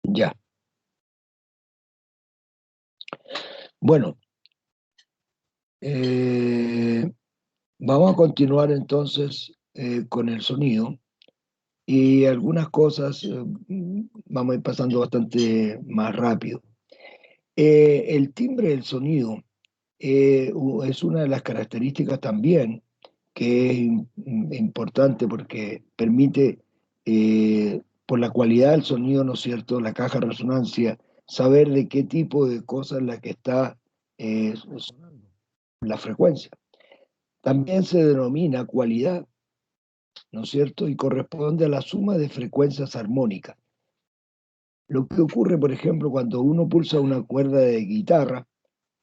Ya. Bueno, eh, vamos a continuar entonces con el sonido y algunas cosas vamos a ir pasando bastante más rápido. El timbre del sonido es una de las características también que es importante porque permite, por la cualidad del sonido, ¿no es cierto?, la caja de resonancia, saber de qué tipo de cosa es la que está sonando, la frecuencia. También se denomina cualidad, ¿no es cierto?, y corresponde a la suma de frecuencias armónicas. Lo que ocurre, por ejemplo, cuando uno pulsa una cuerda de guitarra,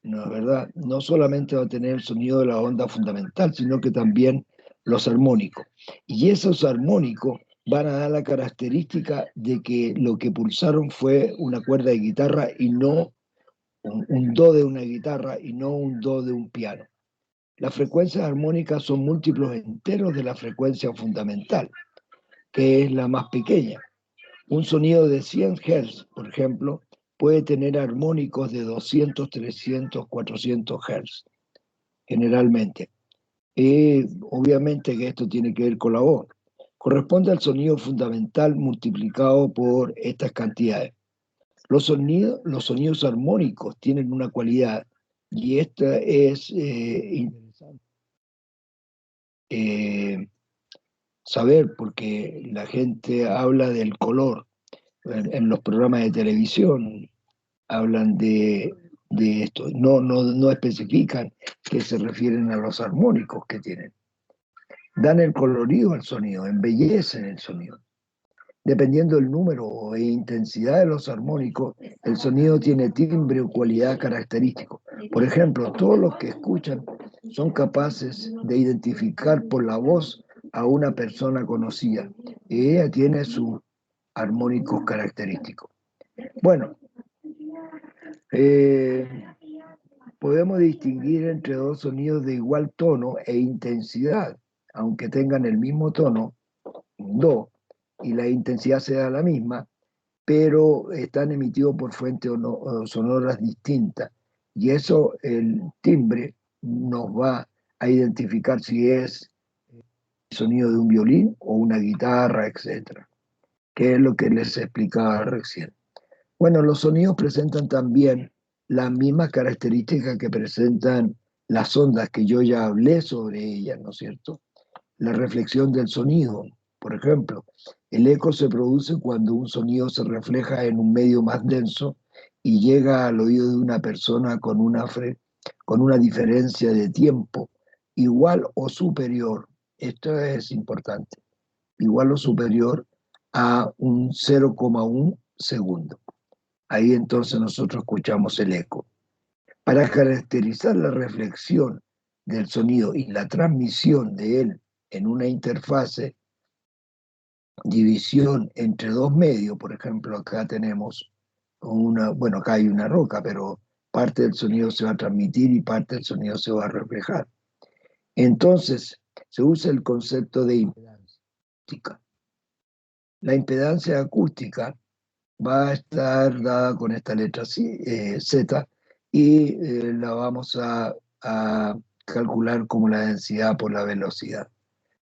no es verdad, no solamente va a tener el sonido de la onda fundamental, sino que también los armónicos. Y esos armónicos van a dar la característica de que lo que pulsaron fue una cuerda de guitarra y no un do de una guitarra y no un do de un piano. Las frecuencias armónicas son múltiplos enteros de la frecuencia fundamental, que es la más pequeña. Un sonido de 100 Hz, por ejemplo, puede tener armónicos de 200, 300, 400 Hz, generalmente. Obviamente que esto tiene que ver con la voz. Corresponde al sonido fundamental multiplicado por estas cantidades. Los sonidos armónicos tienen una cualidad y esta es interesante saber porque la gente habla del color en los programas de televisión, hablan de esto, no especifican que se refieren a los armónicos que tienen. Dan el colorido al sonido, embellecen el sonido. Dependiendo del número e intensidad de los armónicos, el sonido tiene timbre o cualidad característico. Por ejemplo, todos los que escuchan son capaces de identificar por la voz a una persona conocida y ella tiene sus armónicos característicos. Bueno, eh, podemos distinguir entre dos sonidos de igual tono e intensidad, aunque tengan el mismo tono, do, y la intensidad sea la misma, pero están emitidos por fuentes sonoras distintas. Y eso, el timbre, nos va a identificar si es el sonido de un violín o una guitarra, etcétera, que es lo que les explicaba recién. Bueno, los sonidos presentan también las mismas características que presentan las ondas, que yo ya hablé sobre ellas, ¿no es cierto? La reflexión del sonido, por ejemplo, el eco se produce cuando un sonido se refleja en un medio más denso y llega al oído de una persona con una diferencia de tiempo igual o superior, esto es importante, igual o superior a un 0,1 segundo. Ahí entonces nosotros escuchamos el eco. Para caracterizar la reflexión del sonido y la transmisión de él en una interfase, división entre dos medios, por ejemplo, acá tenemos bueno, acá hay una roca, pero parte del sonido se va a transmitir y parte del sonido se va a reflejar. Entonces, se usa el concepto de impedancia acústica. La impedancia acústica va a estar dada con esta letra Z y la vamos a calcular como la densidad por la velocidad.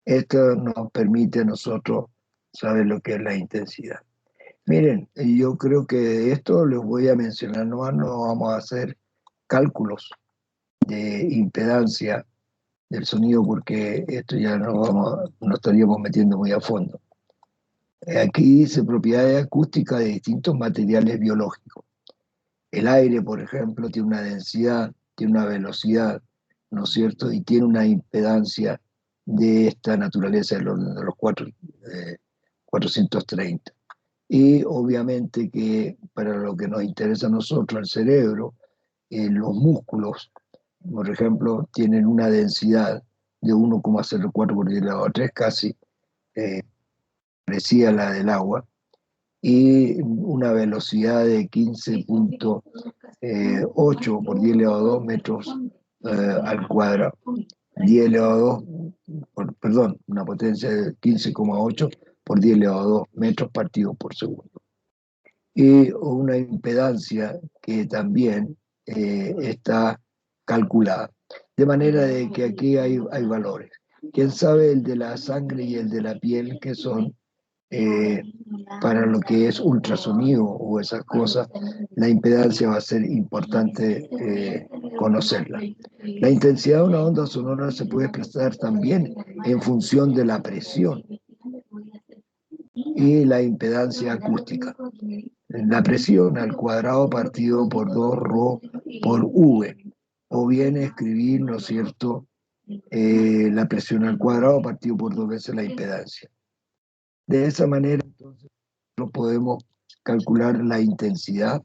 Esto nos permite a nosotros saber lo que es la intensidad. Miren, yo creo que de esto les voy a mencionar, no vamos a hacer cálculos de impedancia del sonido porque esto ya nos estaríamos metiendo muy a fondo. Aquí dice propiedades acústicas de distintos materiales biológicos. El aire, por ejemplo, tiene una densidad, tiene una velocidad, ¿no es cierto? Y tiene una impedancia de esta naturaleza del orden de los 430. Y obviamente que para lo que nos interesa a nosotros, el cerebro, los músculos, por ejemplo, tienen una densidad de 1,04 por 10 elevado a 3, casi parecida a la del agua, y una velocidad de 15,8 por 10 elevado a 2 metros al cuadrado. 10 elevado a 2, perdón, una potencia de 15,8 por 10 elevado a 2 metros partidos por segundo. y una impedancia que también está calculada. De manera de que aquí hay valores. ¿Quién sabe el de la sangre y el de la piel que son eh, para lo que es ultrasonido o esas cosas? La impedancia va a ser importante conocerla. La intensidad de una onda sonora se puede expresar también en función de la presión y la impedancia acústica. La presión al cuadrado partido por 2 ρ por V, o bien escribir, ¿no es cierto?, la presión al cuadrado partido por 2 veces la impedancia. De esa manera, entonces, no podemos calcular la intensidad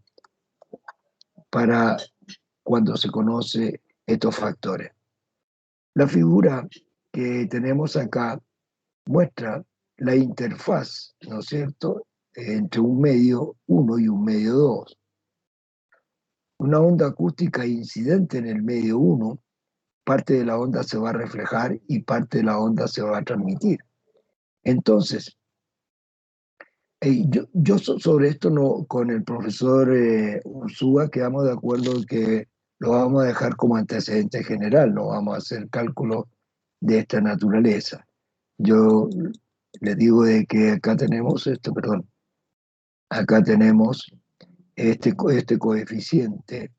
para cuando se conoce estos factores. La figura que tenemos acá muestra la interfaz, ¿no es cierto?, entre un medio 1 y un medio 2. Una onda acústica incidente en el medio 1, parte de la onda se va a reflejar y parte de la onda se va a transmitir. Entonces, yo sobre esto no, con el profesor Ursúa quedamos de acuerdo que lo vamos a dejar como antecedente general, no vamos a hacer cálculos de esta naturaleza. Yo le digo de que acá tenemos esto, perdón, acá tenemos este coeficiente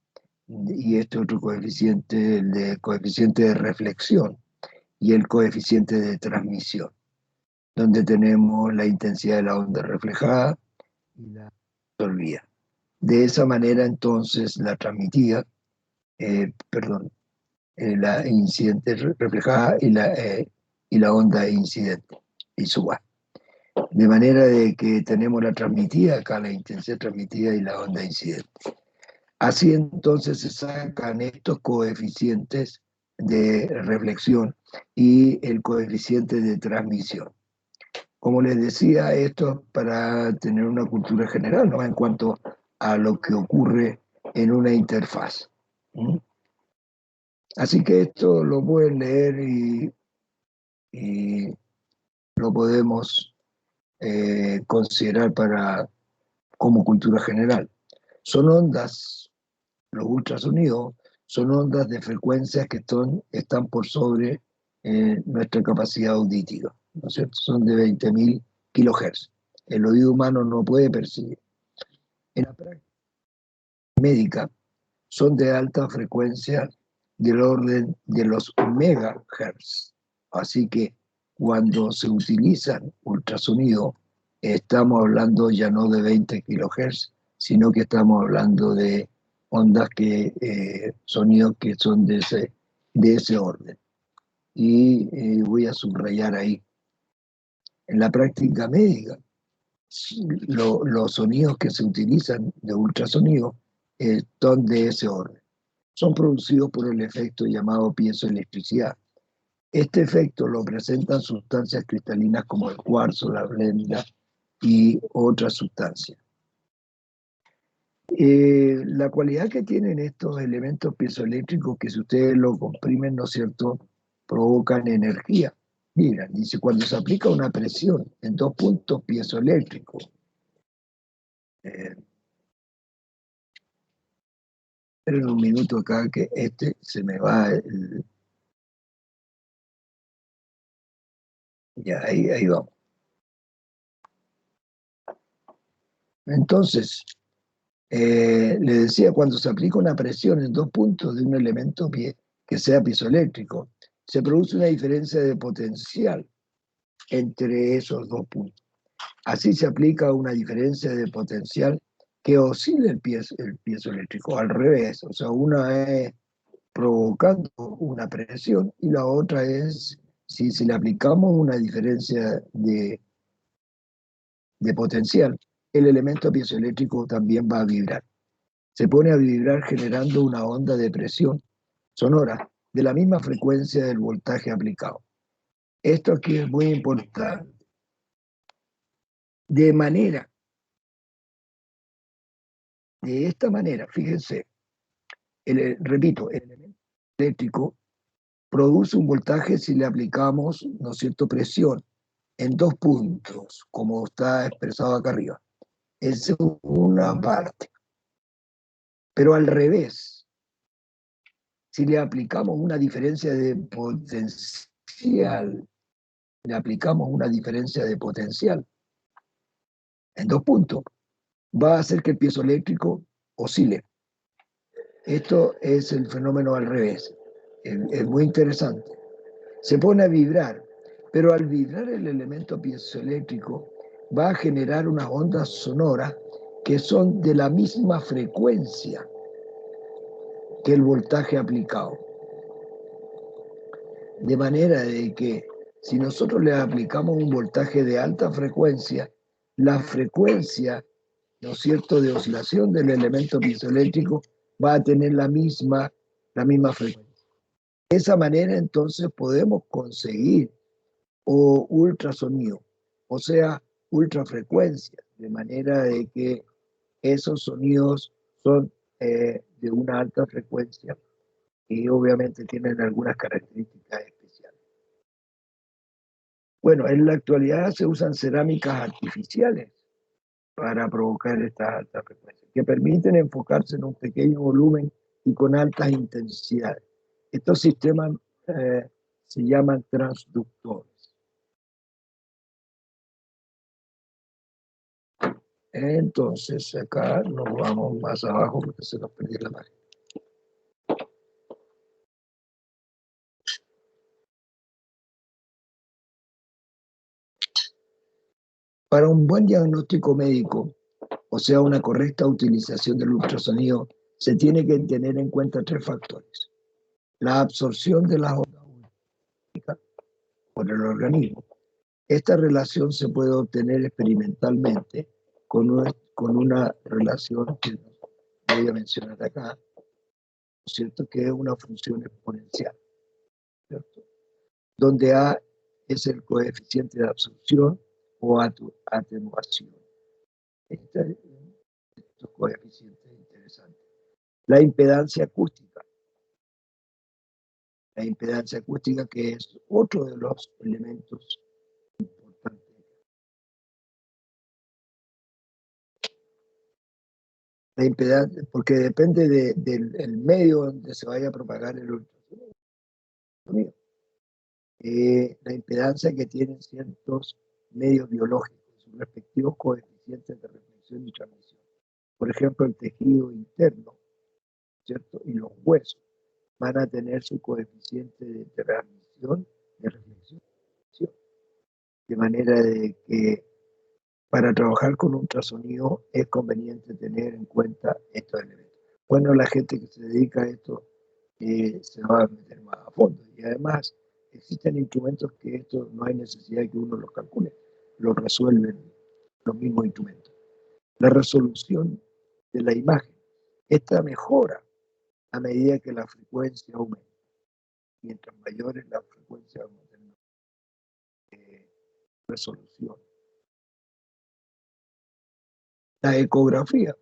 y este otro coeficiente, el de coeficiente de reflexión y el coeficiente de transmisión, donde tenemos la intensidad de la onda reflejada y la absorbida. De esa manera, entonces, la transmitida, la incidente reflejada y la onda incidente y suba. De manera de que tenemos la transmitida acá, la intensidad transmitida y la onda incidente. Así entonces se sacan estos coeficientes de reflexión y el coeficiente de transmisión. Como les decía, esto para tener una cultura general, ¿no?, en cuanto a lo que ocurre en una interfaz. ¿Mm? Así que esto lo pueden leer y lo podemos considerar como cultura general. Son ondas, los ultrasonidos, son ondas de frecuencias que están por sobre nuestra capacidad auditiva, ¿no es cierto? Son de 20.000 kilohertz. El oído humano no puede percibir. En la práctica médica son de alta frecuencia del orden de los megahertz. Así que cuando se utilizan ultrasonido, estamos hablando ya no de 20 kilohertz, sino que estamos hablando de ondas sonidos que son de ese orden. Y voy a subrayar ahí. En la práctica médica, los sonidos que se utilizan de ultrasonido son de ese orden. Son producidos por el efecto llamado piezoelectricidad. Este efecto lo presentan sustancias cristalinas como el cuarzo, la blenda y otras sustancias. La cualidad que tienen estos elementos piezoeléctricos, que si ustedes lo comprimen, ¿no es cierto?, provocan energía. Mira, dice, cuando se aplica una presión en 2 puntos piezoeléctricos, esperen un minuto acá que se me va ya, ahí vamos. Entonces, le decía, cuando se aplica una presión en 2 puntos de un elemento que sea piezoeléctrico, se produce una diferencia de potencial entre esos 2 puntos. Así se aplica una diferencia de potencial que oscila el piezoeléctrico, al revés. O sea, una es provocando una presión y la otra es si le aplicamos una diferencia de potencial, el elemento piezoeléctrico también va a vibrar. Se pone a vibrar generando una onda de presión sonora de la misma frecuencia del voltaje aplicado. Esto aquí es muy importante. De esta manera, fíjense, repito, el elemento eléctrico produce un voltaje si le aplicamos, ¿no es cierto?, presión en 2 puntos, como está expresado acá arriba. Es una parte. Pero al revés, si le aplicamos una diferencia de potencial, le aplicamos una diferencia de potencial en 2 puntos, va a hacer que el piezoeléctrico oscile. Esto es el fenómeno al revés. Es muy interesante. Se pone a vibrar, pero al vibrar el elemento piezoeléctrico va a generar unas ondas sonoras que son de la misma frecuencia que el voltaje aplicado. De manera de que si nosotros le aplicamos un voltaje de alta frecuencia, la frecuencia, ¿no es cierto?, de oscilación del elemento piezoeléctrico va a tener la misma frecuencia. De esa manera entonces podemos conseguir ultrasonido, o sea, ultrafrecuencia, de manera de que esos sonidos son de una alta frecuencia y obviamente tienen algunas características especiales. Bueno, en la actualidad se usan cerámicas artificiales para provocar estas altas frecuencias, que permiten enfocarse en un pequeño volumen y con altas intensidades. Estos sistemas se llaman transductores. Entonces, acá nos vamos más abajo porque se nos perdió la página. Para un buen diagnóstico médico, o sea, una correcta utilización del ultrasonido, se tiene que tener en cuenta 3 factores. La absorción de las ondas únicas por el organismo. Esta relación se puede obtener experimentalmente con una relación que voy a mencionar acá, ¿cierto?, que es una función exponencial, ¿cierto?, donde A es el coeficiente de absorción o atenuación. Estos coeficientes interesantes. La impedancia acústica. La impedancia acústica, que es otro de los elementos importantes. La impedancia, porque depende del medio donde se vaya a propagar el ultrasonido. La impedancia que tienen ciertos medios biológicos, sus respectivos coeficientes de reflexión y transmisión. Por ejemplo, el tejido interno, ¿cierto?, y los huesos van a tener su coeficiente de transmisión, de reflexión, de manera de que para trabajar con ultrasonido es conveniente tener en cuenta estos elementos. Bueno, la gente que se dedica a esto se va a meter más a fondo. Y además existen instrumentos que esto no hay necesidad de que uno los calcule, los resuelven los mismos instrumentos. La resolución de la imagen, esta mejora a medida que la frecuencia aumenta. Mientras mayor es la frecuencia, vamos a tener resolución. La ecografía,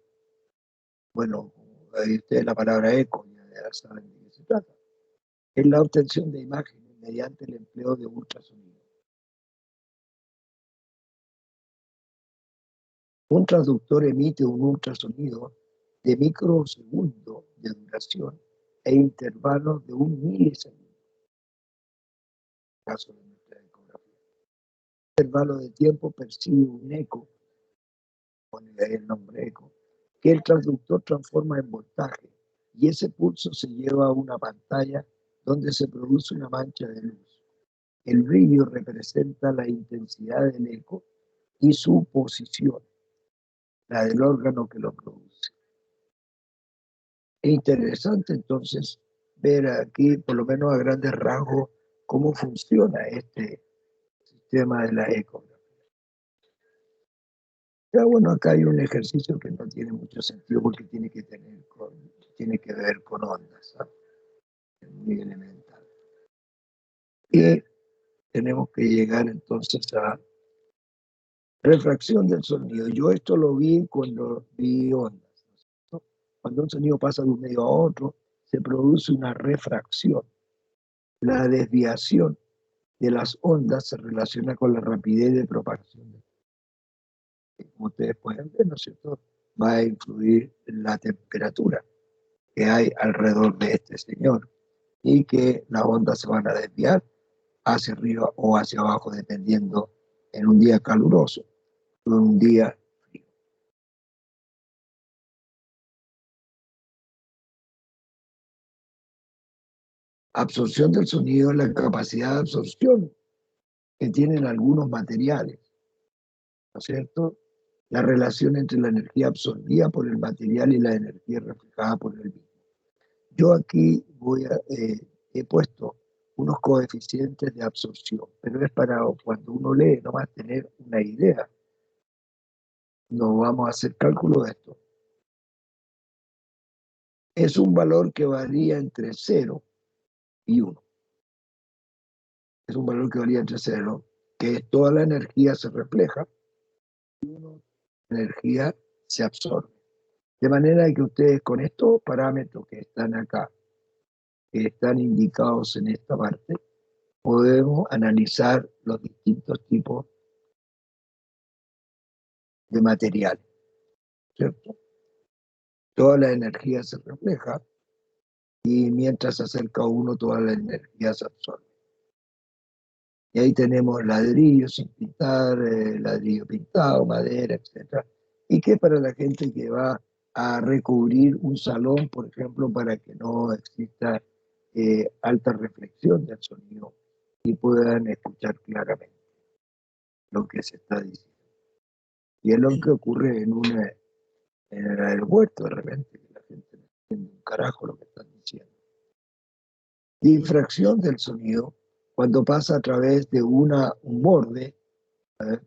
bueno, ahí ustedes la palabra eco, ya saben de qué se trata. Es la obtención de imágenes mediante el empleo de ultrasonido. Un transductor emite un ultrasonido de microsegundos de duración e intervalos de 1 milisegundo. En el caso de nuestra ecografía. El intervalo de tiempo percibe un eco, pone ahí el nombre eco, que el transductor transforma en voltaje, y ese pulso se lleva a una pantalla donde se produce una mancha de luz. El brillo representa la intensidad del eco y su posición, la del órgano que lo produce. Es interesante entonces ver aquí, por lo menos a grandes rasgos, cómo funciona este sistema de la ecografía. Ya bueno, acá hay un ejercicio que no tiene mucho sentido porque tiene que ver con ondas, ¿sabes? Es muy elemental. Y tenemos que llegar entonces a refracción del sonido. Yo esto lo vi cuando vi ondas, ¿no? Cuando un sonido pasa de un medio a otro, se produce una refracción. La desviación de las ondas se relaciona con la rapidez de propagación. como ustedes pueden ver, ¿no es cierto?, va a influir en la temperatura que hay alrededor de este señor y que las ondas se van a desviar hacia arriba o hacia abajo dependiendo en un día caluroso o en un día frío. Absorción del sonido es la capacidad de absorción que tienen algunos materiales, ¿no es cierto? La relación entre la energía absorbida por el material y la energía reflejada por el mismo. Yo aquí he puesto unos coeficientes de absorción, pero es para cuando uno lee, no va a tener una idea. No vamos a hacer cálculo de esto. Es un valor que varía entre 0 y 1. Es un valor que varía entre 0, que es toda la energía se refleja, la energía se absorbe. De manera que ustedes con estos parámetros que están acá, que están indicados en esta parte, podemos analizar los distintos tipos de materiales, ¿cierto? Toda la energía se refleja y mientras se acerca uno, toda la energía se absorbe. Y ahí tenemos ladrillo sin pintar, ladrillo pintado, madera, etc. Y que para la gente que va a recubrir un salón, por ejemplo, para que no exista alta reflexión del sonido y puedan escuchar claramente lo que se está diciendo. Y es lo que ocurre en el aeropuerto de repente, que la gente no entiende un carajo lo que están diciendo. Difracción del sonido cuando pasa a través de un borde, el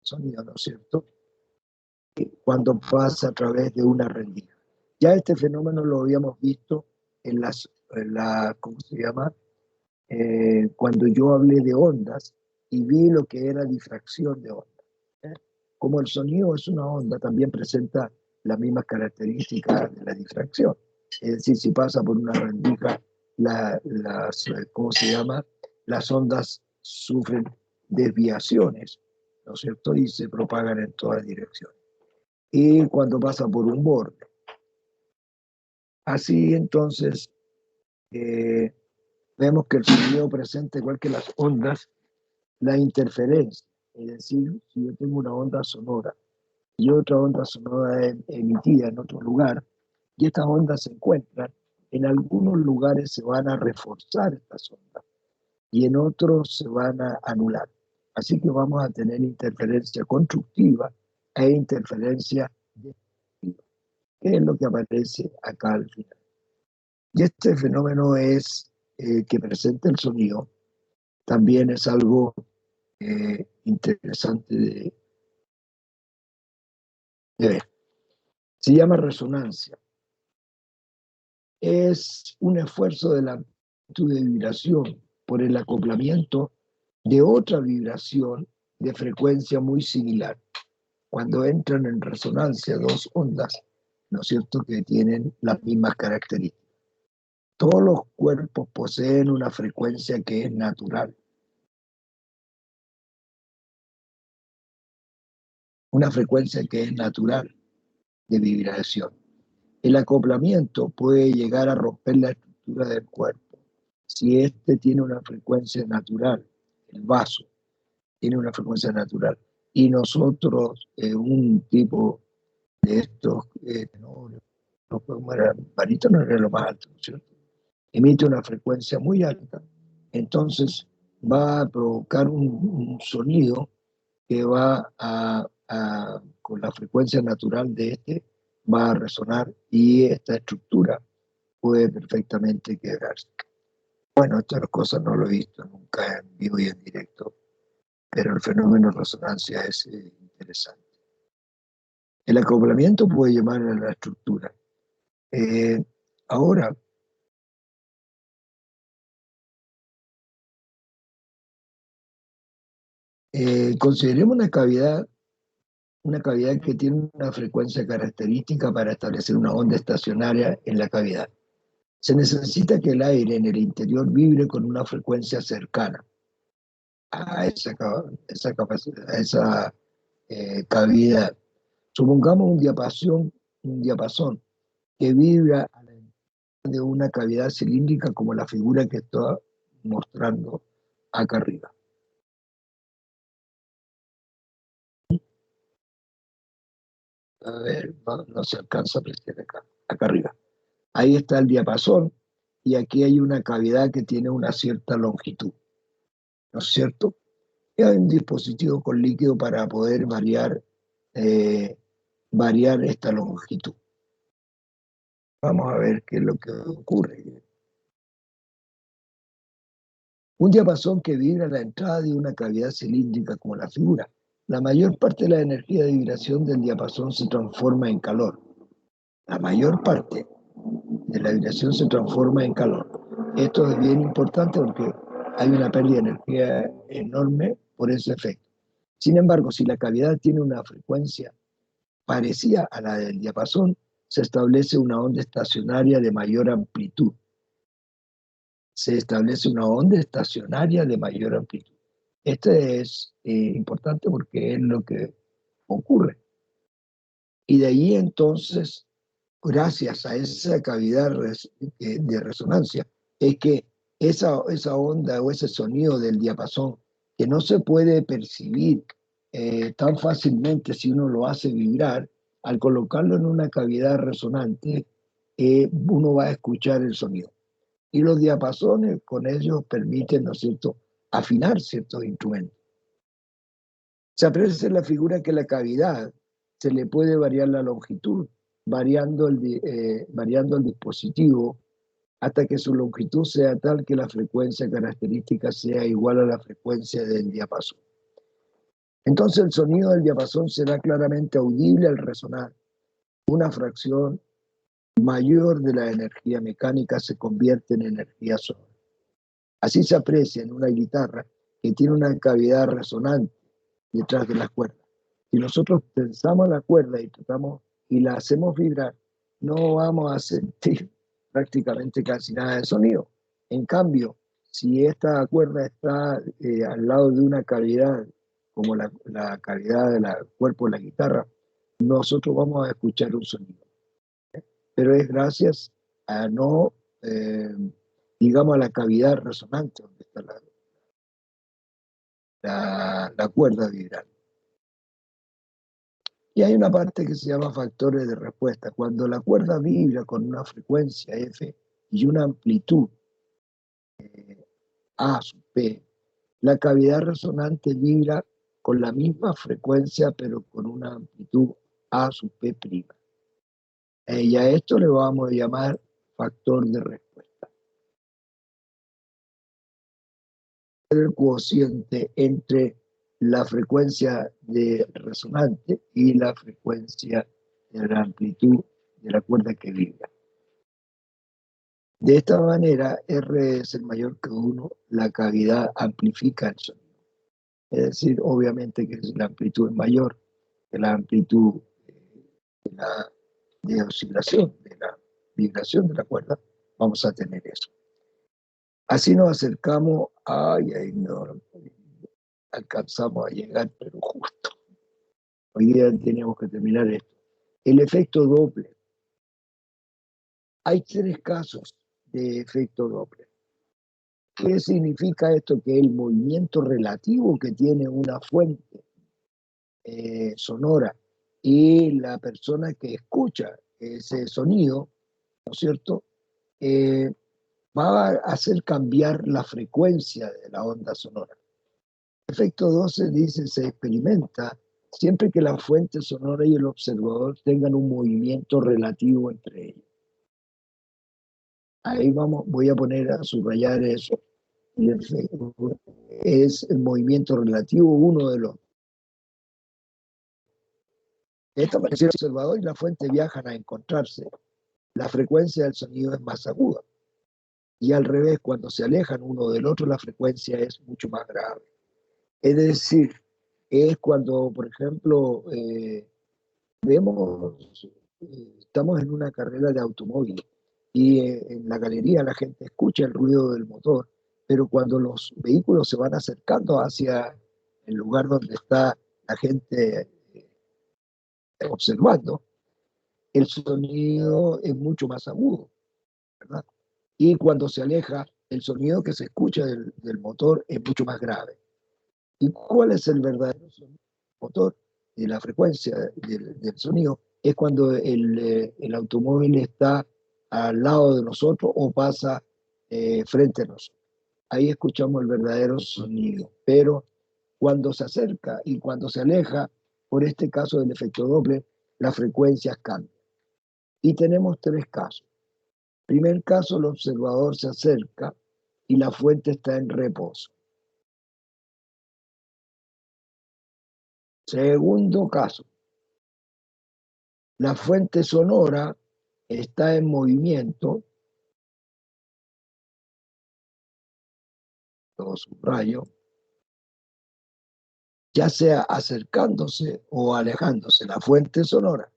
sonido, ¿no es cierto? Cuando pasa a través de una rendija. Ya este fenómeno lo habíamos visto ¿cómo se llama? Cuando yo hablé de ondas y vi lo que era difracción de ondas. ¿eh? Como el sonido es una onda, también presenta las mismas características de la difracción. Es decir, si pasa por una rendija, ¿cómo se llama? Las ondas sufren desviaciones, ¿no es cierto? Y se propagan en todas direcciones. Y cuando pasa por un borde. Así entonces, eh, vemos que el sonido presenta, igual que las ondas, la interferencia. Es decir, si yo tengo una onda sonora y otra onda sonora emitida en otro lugar, y estas ondas se encuentran, en algunos lugares se van a reforzar estas ondas y en otros se van a anular. Así que vamos a tener interferencia constructiva e interferencia destructiva, que es lo que aparece acá al final. Y este fenómeno que presenta el sonido, también es algo interesante de ver. Se llama resonancia. Es un esfuerzo de la amplitud de vibración por el acoplamiento de otra vibración de frecuencia muy similar. Cuando entran en resonancia dos ondas, ¿no es cierto?, que tienen las mismas características. Todos los cuerpos poseen una frecuencia que es natural. Una frecuencia que es natural de vibración. El acoplamiento puede llegar a romper la estructura del cuerpo. Si éste tiene una frecuencia natural, el vaso tiene una frecuencia natural, y nosotros, un tipo de estos tenores, no podemos barítono era lo más alto, ¿no es cierto? Emite una frecuencia muy alta, entonces va a provocar un sonido que va con la frecuencia natural de este, va a resonar y esta estructura puede perfectamente quebrarse. Bueno, estas cosas no lo he visto nunca en vivo y en directo, pero el fenómeno de resonancia es interesante. El acoplamiento puede llamar a la estructura. Eh, ahora, consideremos una cavidad que tiene una frecuencia característica para establecer una onda estacionaria en la cavidad. Se necesita que el aire en el interior vibre con una frecuencia cercana a esa capacidad, a esa cavidad. Supongamos un diapasón que vibra a la entrada de una cavidad cilíndrica como la figura que estoy mostrando acá arriba. A ver, no se alcanza a apreciar acá arriba. Ahí está el diapasón y aquí hay una cavidad que tiene una cierta longitud, ¿no es cierto? Y hay un dispositivo con líquido para poder eh, variar esta longitud. Vamos a ver qué es lo que ocurre. Un diapasón que vibra a la entrada de una cavidad cilíndrica como la figura. La mayor parte de la energía de vibración del diapasón se transforma en calor. La mayor parte de la vibración se transforma en calor. Esto es bien importante porque hay una pérdida de energía enorme por ese efecto. Sin embargo, si la cavidad tiene una frecuencia parecida a la del diapasón, se establece una onda estacionaria de mayor amplitud. Se establece una onda estacionaria de mayor amplitud. Esto es importante porque es lo que ocurre. Y de ahí entonces, gracias a esa cavidad de resonancia, es que esa onda o ese sonido del diapasón que no se puede percibir tan fácilmente si uno lo hace vibrar, al colocarlo en una cavidad resonante, uno va a escuchar el sonido. Y los diapasones con ellos permiten, ¿no es cierto?, afinar ciertos instrumentos. Se aprecia en la figura que la cavidad se le puede variar la longitud, variando el dispositivo hasta que su longitud sea tal que la frecuencia característica sea igual a la frecuencia del diapasón. Entonces el sonido del diapasón será claramente audible al resonar. Una fracción mayor de la energía mecánica se convierte en energía sonora. Así se aprecia en una guitarra que tiene una cavidad resonante detrás de las cuerdas. Si nosotros tensamos la cuerda y tratamos y la hacemos vibrar, no vamos a sentir prácticamente casi nada de sonido. En cambio, si esta cuerda está al lado de una cavidad, como la cavidad del cuerpo de la guitarra, nosotros vamos a escuchar un sonido. Pero es gracias a no, digamos, a la cavidad resonante donde está la cuerda vibrante. Y hay una parte que se llama factores de respuesta. Cuando la cuerda vibra con una frecuencia F y una amplitud A sub P, la cavidad resonante vibra con la misma frecuencia pero con una amplitud A sub P'. Y a esto le vamos a llamar factor de respuesta. El cociente entre la frecuencia de resonante y la frecuencia de la amplitud de la cuerda que vibra. De esta manera, R es el mayor que 1, la cavidad amplifica el sonido. Es decir, obviamente que si la amplitud es mayor que la amplitud de oscilación, de la vibración de la cuerda, vamos a tener eso. Así nos acercamos, ahí no alcanzamos a llegar, pero justo. Hoy día teníamos que terminar esto. El efecto Doppler. Hay 3 casos de efecto Doppler. ¿Qué significa esto? Que el movimiento relativo que tiene una fuente sonora y la persona que escucha ese sonido, ¿no es cierto?, va a hacer cambiar la frecuencia de la onda sonora. El efecto 12 dice, se experimenta siempre que la fuente sonora y el observador tengan un movimiento relativo entre ellos. Ahí voy a poner a subrayar eso. Es el movimiento relativo uno de los. De esta manera, el observador y la fuente viajan a encontrarse. La frecuencia del sonido es más aguda. Y al revés, cuando se alejan uno del otro, la frecuencia es mucho más grave. Es decir, es cuando, por ejemplo, estamos en una carrera de automóvil y en la galería la gente escucha el ruido del motor, pero cuando los vehículos se van acercando hacia el lugar donde está la gente observando, el sonido es mucho más agudo, ¿verdad? Y cuando se aleja, el sonido que se escucha del motor es mucho más grave. ¿Y cuál es el verdadero sonido del motor? Y la frecuencia del sonido es cuando el automóvil está al lado de nosotros o pasa frente a nosotros. Ahí escuchamos el verdadero sonido. Pero cuando se acerca y cuando se aleja, por este caso del efecto Doppler, las frecuencias cambian. Y tenemos tres casos. Primer caso, el observador se acerca y la fuente está en reposo. Segundo caso, la fuente sonora está en movimiento, lo subrayo, ya sea acercándose o alejándose la fuente sonora.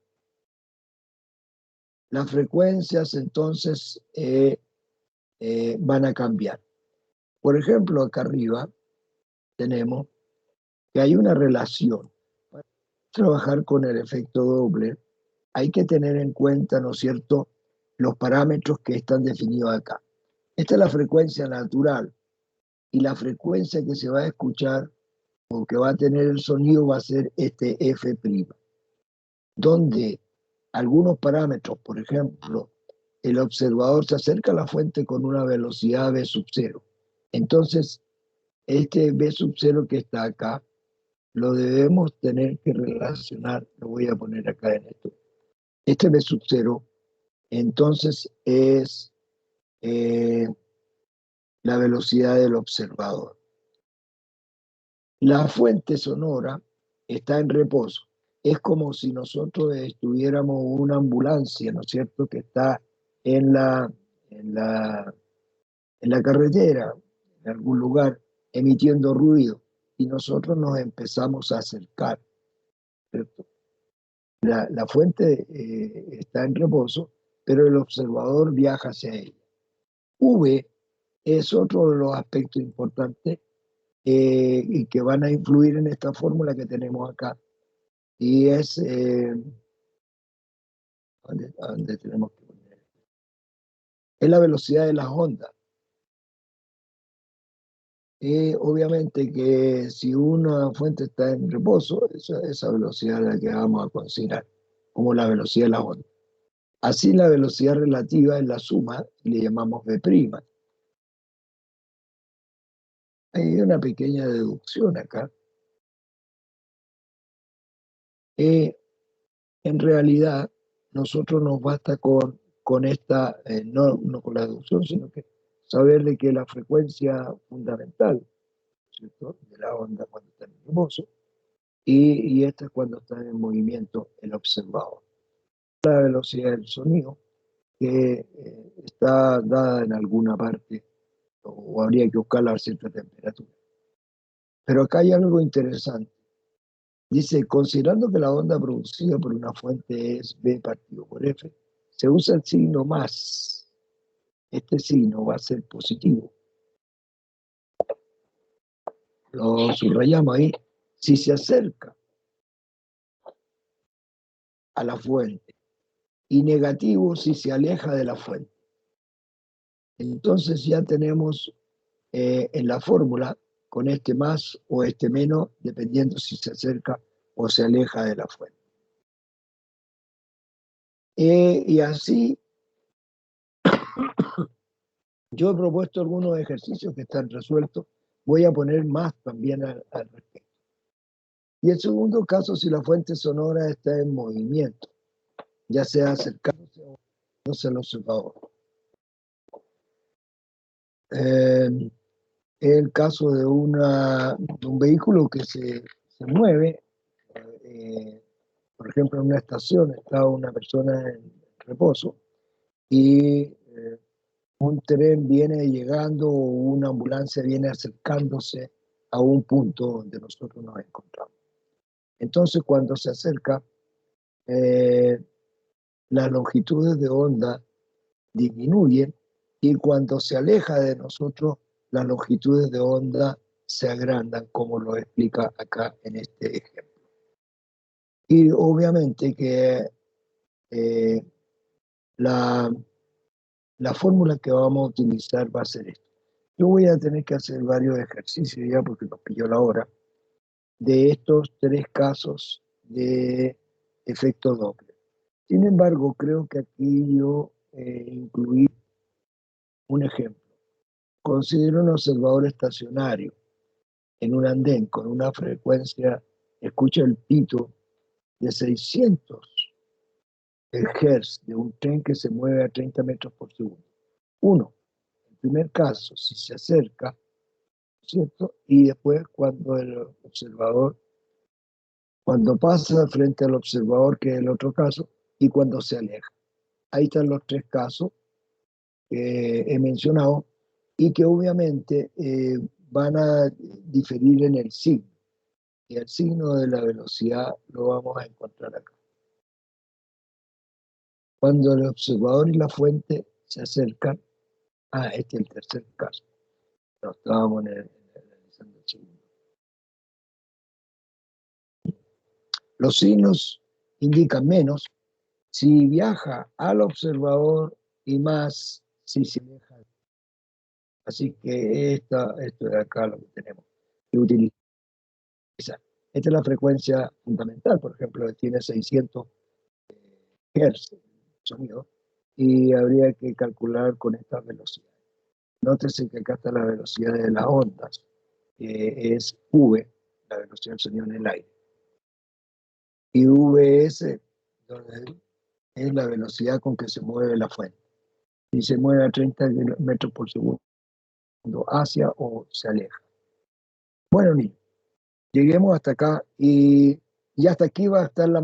Las frecuencias entonces van a cambiar. Por ejemplo, acá arriba tenemos que hay una relación. Para trabajar con el efecto Doppler, hay que tener en cuenta, ¿no es cierto?, los parámetros que están definidos acá. Esta es la frecuencia natural y la frecuencia que se va a escuchar o que va a tener el sonido va a ser este F', donde algunos parámetros, por ejemplo, el observador se acerca a la fuente con una velocidad v sub 0. Entonces, este v sub 0 que está acá, lo debemos tener que relacionar, lo voy a poner acá en esto. Este v sub 0, entonces, es la velocidad del observador. La fuente sonora está en reposo. Es como si nosotros estuviéramos una ambulancia, ¿no es cierto?, que está en en la, en la carretera, en algún lugar, emitiendo ruido, y nosotros nos empezamos a acercar, ¿cierto? La fuente está en reposo, pero el observador viaja hacia ella. V es otro de los aspectos importantes y que van a influir en esta fórmula que tenemos acá. Y es, ¿dónde tenemos que poner? Es la velocidad de las ondas. Obviamente que si una fuente está en reposo, esa velocidad es la que vamos a considerar como la velocidad de las ondas. Así la velocidad relativa es la suma y le llamamos V'. Hay una pequeña deducción acá. En realidad, nosotros nos basta con esta, no con la deducción, sino que saber de que la frecuencia fundamental, ¿cierto?, de la onda cuando está en reposo, y esta es cuando está en movimiento el observador. La velocidad del sonido, que está dada en alguna parte, o habría que buscarla a cierta temperatura. Pero acá hay algo interesante. Dice, considerando que la onda producida por una fuente es B partido por F, se usa el signo más. Este signo va a ser positivo. Lo subrayamos ahí. Si se acerca a la fuente y negativo si se aleja de la fuente. Entonces ya tenemos en la fórmula con este más o este menos, dependiendo si se acerca o se aleja de la fuente. Y así yo he propuesto algunos ejercicios que están resueltos. Voy a poner más también al respecto. Y el segundo caso, si la fuente sonora está en movimiento, ya sea acercándose o no se lo observador. El caso de un vehículo que se mueve, por ejemplo, en una estación está una persona en reposo y un tren viene llegando o una ambulancia viene acercándose a un punto donde nosotros nos encontramos. Entonces, cuando se acerca, las longitudes de onda disminuyen y cuando se aleja de nosotros, las longitudes de onda se agrandan, como lo explica acá en este ejemplo. Y obviamente que eh, la, la fórmula que vamos a utilizar va a ser esta. Yo voy a tener que hacer varios ejercicios ya porque nos pilló la hora de estos tres casos de efecto Doppler. Sin embargo, creo que aquí yo incluí un ejemplo. Considero un observador estacionario en un andén con una frecuencia, escucha el pito, de 600 Hz de un tren que se mueve a 30 metros por segundo. Uno, el primer caso, si se acerca, ¿cierto? Y después cuando el observador, cuando pasa frente al observador, que es el otro caso, y cuando se aleja. Ahí están los tres casos que he mencionado y que obviamente van a diferir en el signo. Y el signo de la velocidad lo vamos a encontrar acá. Cuando el observador y la fuente se acercan, este es el tercer caso. No, estábamos analizando el segundo. Los signos indican menos si viaja al observador y más si se aleja. Así que esto de acá lo que tenemos que utilizar. Esta es la frecuencia fundamental, por ejemplo, que tiene 600 Hz sonido y habría que calcular con esta velocidad. Nótese que acá está la velocidad de las ondas, que es V, la velocidad del sonido en el aire. Y VS es la velocidad con que se mueve la fuente. Y se mueve a 30 metros por segundo hacia o se aleja. Bueno, niños, lleguemos hasta acá y hasta aquí va a estar la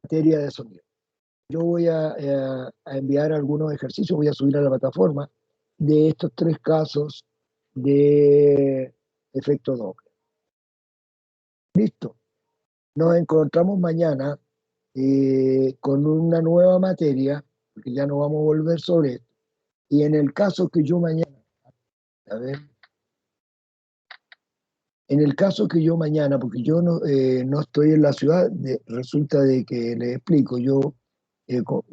materia de sonido. Yo voy a enviar algunos ejercicios, voy a subir a la plataforma de estos tres casos de efecto Doppler. Listo. Nos encontramos mañana con una nueva materia, porque ya no vamos a volver sobre esto. Y en el caso que yo mañana, a ver, en el caso que yo mañana, porque yo no estoy en la ciudad, resulta de que les explico, yo eh, co-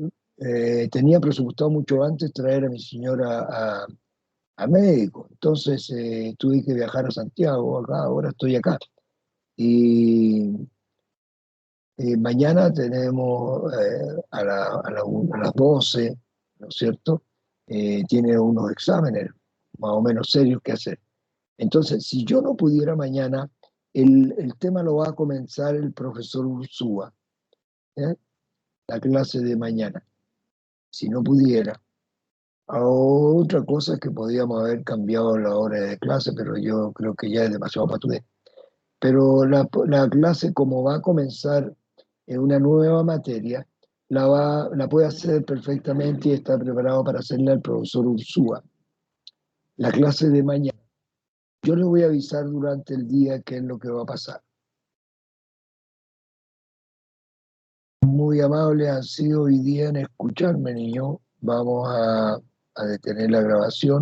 tenía presupuestado mucho antes traer a mi señora a médico, entonces tuve que viajar a Santiago, acá, ahora estoy acá. Y mañana tenemos a las 12, ¿no es cierto? Tiene unos exámenes más o menos serios que hacer. Entonces, si yo no pudiera mañana, el tema lo va a comenzar el profesor Ursúa, ¿eh? La clase de mañana. Si no pudiera. Otra cosa es que podíamos haber cambiado la hora de clase, pero yo creo que ya es demasiado patudez. Pero la clase, como va a comenzar en una nueva materia, la puede hacer perfectamente y está preparado para hacerla el profesor Ursúa. La clase de mañana. Yo le voy a avisar durante el día qué es lo que va a pasar. Muy amables han sido hoy día en escucharme, niño. Vamos a detener la grabación